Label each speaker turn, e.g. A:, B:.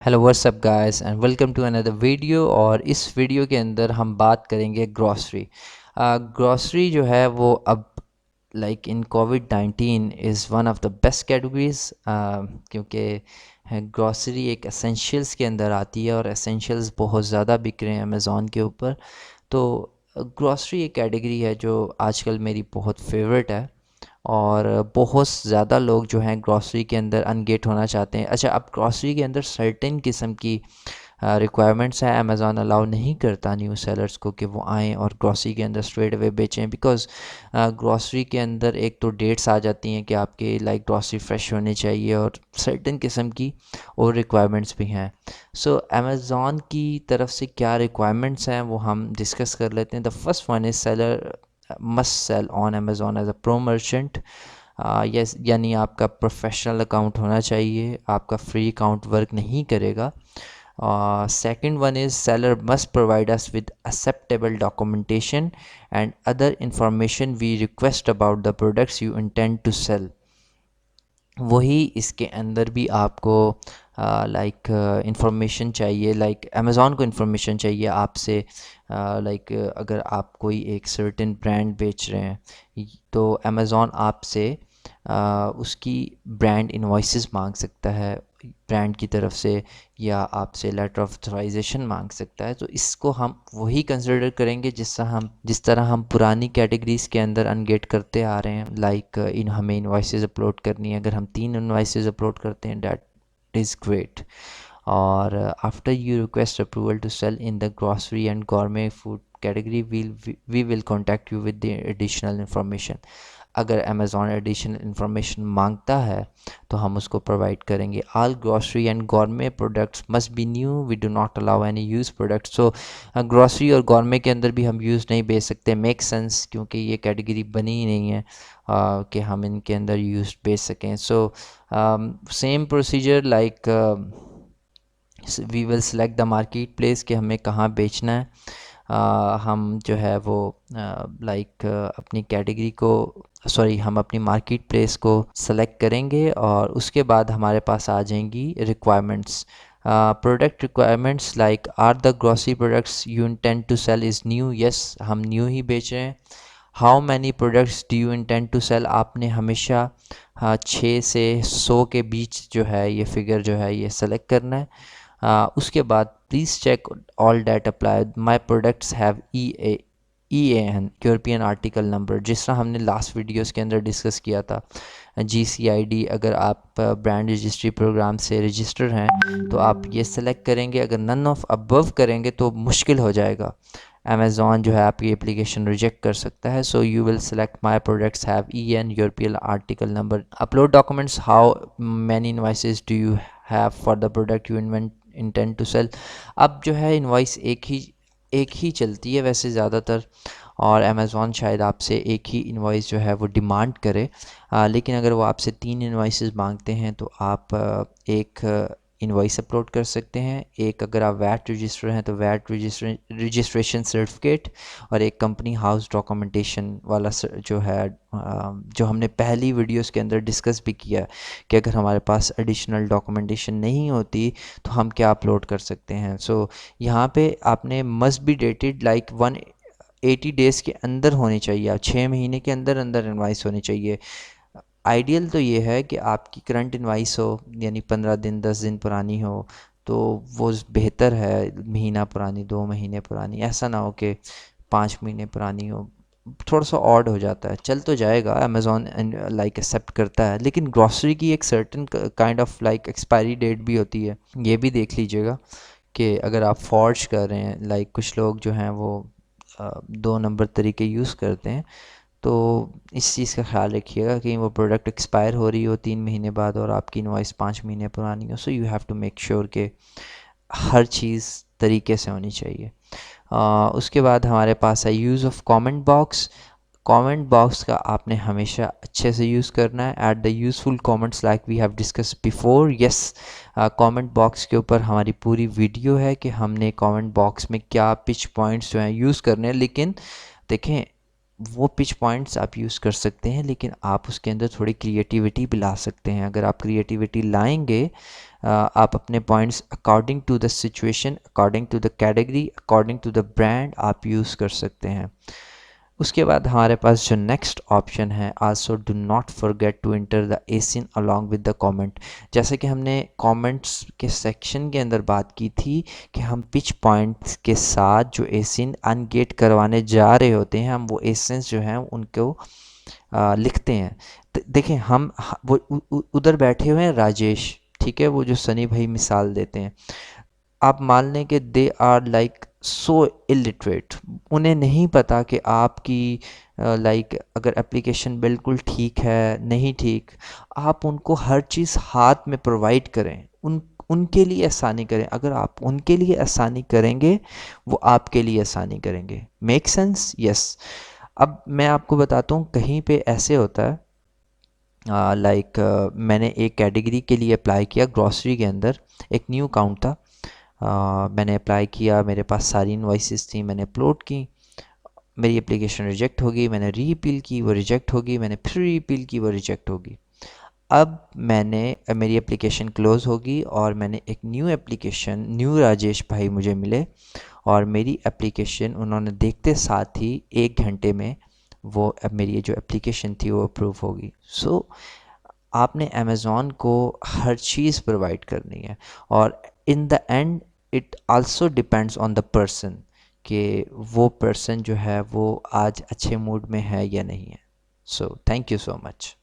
A: Hello whatsup guys and welcome to another video. और इस video के अंदर हम बात करेंगे ग्रॉसरी। ग्रॉसरी जो है वो अब like in covid is one of the best categories, क्योंकि ग्रॉसरी एक एसेंशियल्स के अंदर आती है और एसेंशियल्स बहुत ज़्यादा बिक रहे हैं अमेज़ॉन के ऊपर। तो ग्रॉसरी एक कैटेगरी है जो आजकल मेरी बहुत फेवरेट है और बहुत ज़्यादा लोग जो हैं ग्रॉसरी के अंदर अनगेट होना चाहते हैं। अच्छा, अब ग्रॉसरी के अंदर सर्टेन किस्म की रिक्वायरमेंट्स हैं। अमेज़ॉन अलाउ नहीं करता न्यू सेलर्स को कि वो आएँ और ग्रॉसरी के अंदर स्ट्रेट अवे बेचें, बिकॉज़ ग्रॉसरी के अंदर एक तो डेट्स आ जाती हैं कि आपके लाइक ग्रॉसरी फ्रेश होनी चाहिए और सर्टेन किस्म की और रिक्वायरमेंट्स भी हैं। सो अमेज़ॉन की तरफ से क्या रिक्वायरमेंट्स हैं वो हम डिस्कस कर लेते हैं। The first one is seller must sell on Amazon as a pro merchant. Yes, यानी आपका प्रोफेशनल अकाउंट होना चाहिए, आपका फ्री अकाउंट वर्क नहीं करेगा। Second one is seller must provide us with acceptable documentation and other information we request about the products you intend to sell. वही इसके अंदर भी आपको लाइक इंफॉर्मेशन चाहिए, लाइक अमेज़ॉन को इंफॉर्मेशन चाहिए आपसे। लाइक अगर आप कोई एक सर्टेन ब्रांड बेच रहे हैं तो अमेज़ॉन आपसे उसकी ब्रांड इनवॉइसेस मांग सकता है ब्रांड की तरफ से, या आपसे लेटर ऑफ ऑथराइजेशन मांग सकता है। तो इसको हम वही कंसिडर करेंगे जिस तरह हम पुरानी कैटेगरीज़ के अंदर अनगेट करते आ रहे हैं। लाइक इन हमें इनवॉइसेस अपलोड करनी है, अगर हम 3 इनवॉइसेस अपलोड करते हैं दैट इज़ ग्रेट। और after you request approval to sell in the grocery and gourmet food category we will contact you with the additional information. अगर अमेज़ॉन एडिशनल इंफॉर्मेशन मांगता है तो हम उसको प्रोवाइड करेंगे। All grocery and gourmet products must be new, we do not allow any used products. So grocery और gourmet के अंदर भी हम यूज़ नहीं बेच सकते, मेक सेंस, क्योंकि ये कैटेगरी बनी ही नहीं है कि हम इनके अंदर यूज़ बेच सकें। So same procedure like we will select the marketplace कि हमें कहाँ बेचना है। हम जो है वो लाइक अपनी कैटेगरी को हम अपनी मार्केट प्लेस को सेलेक्ट करेंगे और उसके बाद हमारे पास आ जाएंगी requirements. Product requirements like are the grocery products you intend to sell is new, yes हम न्यू ही बेच रहे हैं। How many products do you intend to sell, आपने हमेशा 6 से 100 के बीच जो है ये फिगर जो है ये सेलेक्ट करना है। उसके बाद please check all that apply my products have EAN European article number, जिस तरह हमने लास्ट वीडियोस के अंदर डिस्कस किया था। GCID, अगर आप ब्रांड रजिस्ट्री प्रोग्राम से रजिस्टर हैं तो आप ये सेलेक्ट करेंगे। अगर नन ऑफ अबव करेंगे तो मुश्किल हो जाएगा, अमेज़ॉन जो है आपकी एप्लीकेशन रिजेक्ट कर सकता है। So you will select my products have EAN European article number. Upload documents, how many invoices do you have for the product you intend to sell. अब जो है इनवॉइस एक ही चलती है वैसे ज़्यादातर, और अमेज़ॉन शायद आपसे एक ही इनवॉइस जो है वो डिमांड करे। लेकिन अगर वो आपसे 3 इनवॉइसेस मांगते हैं तो आप एक इनवॉइस अपलोड कर सकते हैं। एक अगर आप वैट रजिस्टर हैं तो वैट रजिस्ट्रेशन सर्टिफिकेट, और एक कंपनी हाउस डॉक्यूमेंटेशन वाला जो है जो हमने पहली वीडियोस के अंदर डिस्कस भी किया कि अगर हमारे पास एडिशनल डॉक्यूमेंटेशन नहीं होती तो हम क्या अपलोड कर सकते हैं। सो यहाँ पे आपने must be dated like 180 days के अंदर होनी चाहिए, आप 6 महीने के अंदर अंदर इनवाइस होनी चाहिए। आइडियल तो ये है कि आपकी करंट इनवाइस हो, यानी 15 दिन 10 दिन पुरानी हो तो वो बेहतर है। महीना पुरानी, 2 महीने पुरानी, ऐसा ना हो कि 5 महीने पुरानी हो, थोड़ा सा ऑड हो जाता है। चल तो जाएगा, अमेज़ॉन लाइक एक्सेप्ट करता है, लेकिन ग्रॉसरी की एक certain kind of like expiry date भी होती है। ये भी देख लीजिएगा कि अगर आप फॉर्ज कर रहे हैं, लाइक कुछ लोग जो हैं वो 2 नंबर तरीके यूज़ करते हैं, तो इस चीज़ का ख्याल रखिएगा कि वो प्रोडक्ट एक्सपायर हो रही हो 3 महीने बाद और आपकी इनवॉइस 5 महीने पुरानी हो। So you have to make sure कि हर चीज़ तरीके से होनी चाहिए। उसके बाद हमारे पास है use of comment box. Comment box का आपने हमेशा अच्छे से यूज़ करना है। At the useful comments like we have discuss before, yes comment box के ऊपर हमारी पूरी वीडियो है कि हमने कमेंट बॉक्स में क्या पिच पॉइंट्स जो हैं यूज़ करने हैं। लेकिन देखें, वो पिच पॉइंट्स आप यूज़ कर सकते हैं, लेकिन आप उसके अंदर थोड़ी क्रिएटिविटी भी ला सकते हैं। अगर आप क्रिएटिविटी लाएंगे आप अपने points according to the situation, according to the category, according to the brand आप यूज़ कर सकते हैं। उसके बाद हमारे पास जो नेक्स्ट ऑप्शन है, also do not forget to enter the ASIN along with the comment. जैसे कि हमने कमेंट्स के सेक्शन के अंदर बात की थी कि हम पिच पॉइंट्स के साथ जो एसिन अनगेट करवाने जा रहे होते हैं, हम वो एसेंस जो हैं उनको लिखते हैं। देखें हम वो उधर बैठे हुए हैं राजेश, ठीक है, वो जो सनी भाई मिसाल देते हैं, आप मान लें कि they are like so illiterate, उन्हें नहीं पता कि आपकी लाइक अगर एप्लीकेशन बिल्कुल ठीक है नहीं ठीक, आप उनको हर चीज़ हाथ में प्रोवाइड करें, उनके लिए आसानी करें। अगर आप उनके लिए आसानी करेंगे, वो आपके लिए आसानी करेंगे। Make sense? यस। अब मैं आपको बताता हूँ, कहीं पे ऐसे होता है लाइक मैंने एक कैटेगरी के लिए अप्लाई किया ग्रॉसरी के अंदर, एक न्यू अकाउंट था। मैंने अप्लाई किया, मेरे पास सारी इनवॉइसेस थी, मैंने अपलोड की, मेरी एप्लीकेशन रिजेक्ट हो गई, मैंने री अपील की, वो रिजेक्ट हो गई, मैंने फिर री अपील की, वो रिजेक्ट हो गई। अब मेरी एप्लीकेशन क्लोज़ होगी और मैंने एक न्यू एप्लीकेशन, न्यू राजेश भाई मुझे मिले और मेरी एप्लीकेशन उन्होंने देखते साथ ही 1 घंटे में वो अब मेरी ये जो एप्लीकेशन थी वो अप्रूव होगी। सो आपने अमेज़ॉन को हर चीज़ प्रोवाइड करनी है, और in the end it also depends on the person कि वो पर्सन जो है वो आज अच्छे मूड में है या नहीं है। So thank you so much.